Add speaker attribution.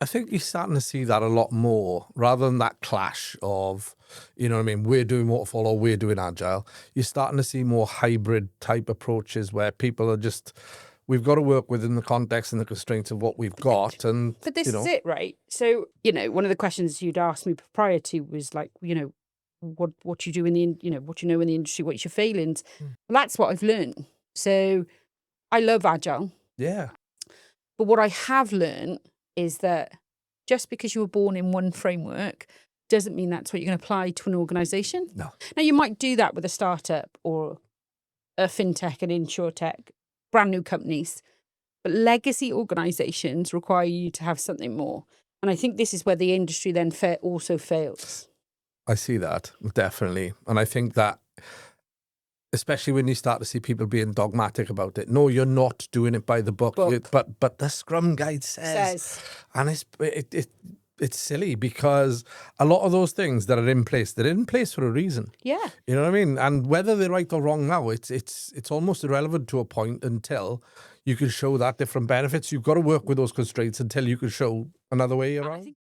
Speaker 1: I think you're starting to see that a lot more rather than that clash of, you know what I mean, we're doing waterfall or we're doing agile. You're starting to see more hybrid type approaches where people are just, we've got to work within the context and the constraints of what we've got. And,
Speaker 2: But this
Speaker 1: you
Speaker 2: is
Speaker 1: know,
Speaker 2: it, right? So, one of the questions you'd asked me prior to was like, what you do in the, what you know in the industry, what's your failings. Well, that's what I've learned. So I love agile.
Speaker 1: yeah,
Speaker 2: But what I have learned is that just because you were born in one framework doesn't mean that's what you're going to apply to an organization.
Speaker 1: no.
Speaker 2: Now, you might do that with a startup or a fintech and insurtech, brand new companies. But legacy organizations require you to have something more. And I think this is where the industry then also fails.
Speaker 1: I see that, definitely. And I think that, especially when you start to see people being dogmatic about it. No, you're not doing it by the book. But the Scrum Guide says. And it's silly because a lot of those things that are in place, they're in place for a reason.
Speaker 2: Yeah.
Speaker 1: You know what I mean? And whether they're right or wrong now, it's almost irrelevant to a point until you can show that different benefits. You've got to work with those constraints until you can show another way around.